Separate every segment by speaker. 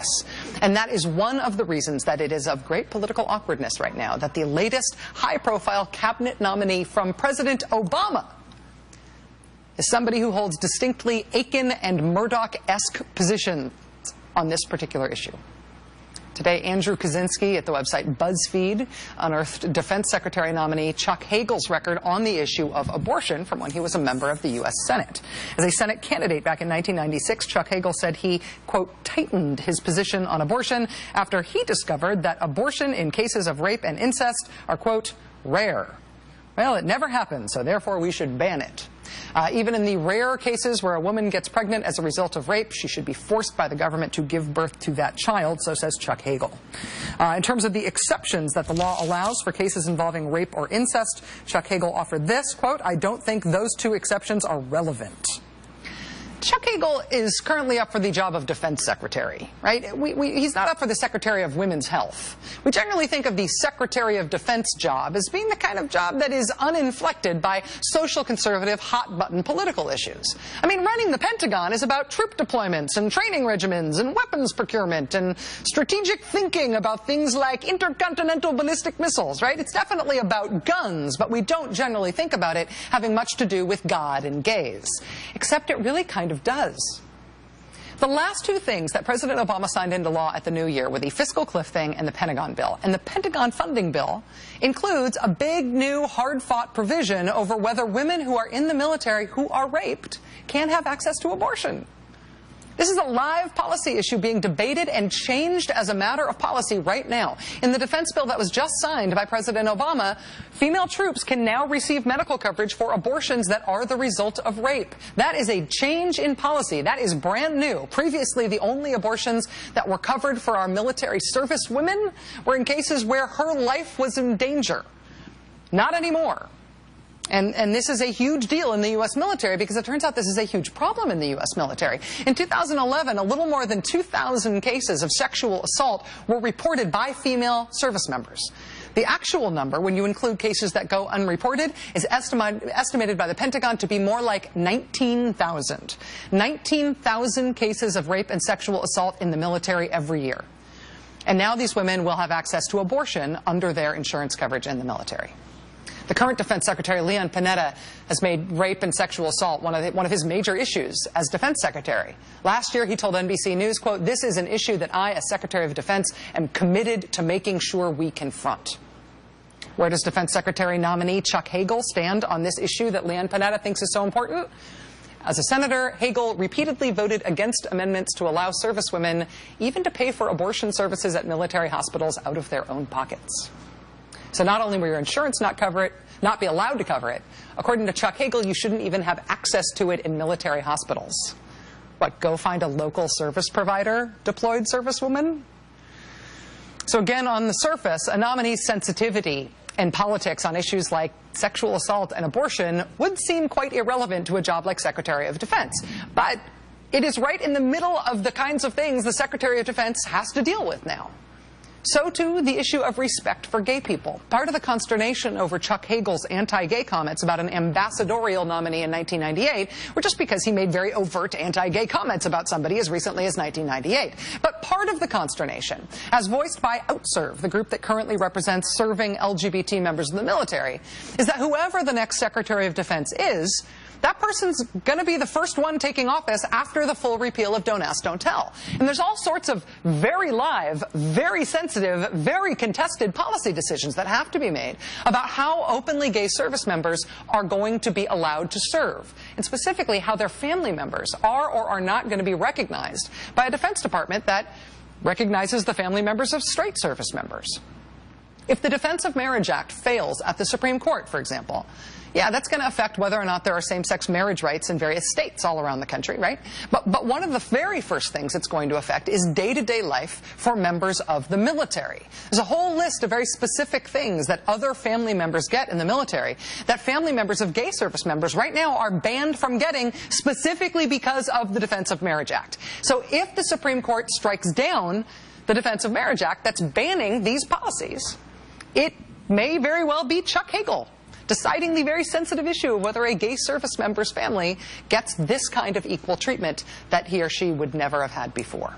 Speaker 1: U.S. And that is one of the reasons that it is of great political awkwardness right now that the latest high-profile cabinet nominee from President Obama is somebody who holds distinctly Akin and Mourdock-esque positions on this particular issue. Today, Andrew Kaczynski at the website BuzzFeed unearthed Defense Secretary nominee Chuck Hagel's record on the issue of abortion from when he was a member of the U.S. Senate. As a Senate candidate back in 1996, Chuck Hagel said he, quote, tightened his position on abortion after he discovered that abortion in cases of rape and incest are, quote, rare. Well, it never happened, so therefore we should ban it. Even in the rare cases where a woman gets pregnant as a result of rape, she should be forced by the government to give birth to that child, so says Chuck Hagel. In terms of the exceptions that the law allows for cases involving rape or incest, Chuck Hagel offered this, quote, I don't think those two exceptions are relevant. Chuck Hagel is currently up for the job of Defense Secretary, right? He's not up for the Secretary of Women's Health. We generally think of the Secretary of Defense job as being the kind of job that is uninflected by social conservative hot-button political issues. I mean, running the Pentagon is about troop deployments and training regimens and weapons procurement and strategic thinking about things like intercontinental ballistic missiles, right? It's definitely about guns, but we don't generally think about it having much to do with God and gays. Except it really kind of does. The last two things that President Obama signed into law at the new year were the fiscal cliff thing and the Pentagon bill. And the Pentagon funding bill includes a big new hard-fought provision over whether women who are in the military who are raped can have access to abortion. This is a live policy issue being debated and changed as a matter of policy right now. In the defense bill that was just signed by President Obama, female troops can now receive medical coverage for abortions that are the result of rape. That is a change in policy. That is brand new. Previously, the only abortions that were covered for our military service women were in cases where her life was in danger. Not anymore. And this is a huge deal in the U.S. military because it turns out this is a huge problem in the U.S. military. In 2011, a little more than 2,000 cases of sexual assault were reported by female service members. The actual number, when you include cases that go unreported, is estimated by the Pentagon to be more like 19,000. 19,000 cases of rape and sexual assault in the military every year. And now these women will have access to abortion under their insurance coverage in the military. The current Defense Secretary, Leon Panetta, has made rape and sexual assault one of his major issues as Defense Secretary. Last year, he told NBC News, quote, this is an issue that I, as Secretary of Defense, am committed to making sure we confront. Where does Defense Secretary nominee Chuck Hagel stand on this issue that Leon Panetta thinks is so important? As a senator, Hagel repeatedly voted against amendments to allow servicewomen even to pay for abortion services at military hospitals out of their own pockets. So not only will your insurance not be allowed to cover it, according to Chuck Hagel, you shouldn't even have access to it in military hospitals. What, go find a local service provider, deployed servicewoman? So again, on the surface, a nominee's sensitivity and politics on issues like sexual assault and abortion would seem quite irrelevant to a job like Secretary of Defense. But it is right in the middle of the kinds of things the Secretary of Defense has to deal with now. So, too, the issue of respect for gay people. Part of the consternation over Chuck Hagel's anti-gay comments about an ambassadorial nominee in 1998 were just because he made very overt anti-gay comments about somebody as recently as 1998. But part of the consternation, as voiced by OutServe, the group that currently represents serving LGBT members of the military, is that whoever the next Secretary of Defense is, that person's going to be the first one taking office after the full repeal of Don't Ask, Don't Tell. And there's all sorts of very live, very sensitive, very contested policy decisions that have to be made about how openly gay service members are going to be allowed to serve, and specifically how their family members are or are not going to be recognized by a Defense Department that recognizes the family members of straight service members. If the Defense of Marriage Act fails at the Supreme Court, for example, yeah, that's going to affect whether or not there are same-sex marriage rights in various states all around the country, right? But one of the very first things it's going to affect is day-to-day life for members of the military. There's a whole list of very specific things that other family members get in the military that family members of gay service members right now are banned from getting specifically because of the Defense of Marriage Act. So if the Supreme Court strikes down the Defense of Marriage Act that's banning these policies, it may very well be Chuck Hagel deciding the very sensitive issue of whether a gay service member's family gets this kind of equal treatment that he or she would never have had before.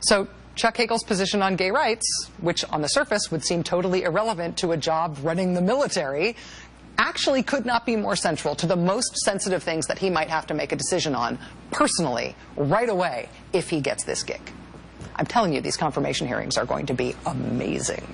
Speaker 1: So Chuck Hagel's position on gay rights, which on the surface would seem totally irrelevant to a job running the military, actually could not be more central to the most sensitive things that he might have to make a decision on personally right away if he gets this gig. I'm telling you, these confirmation hearings are going to be amazing.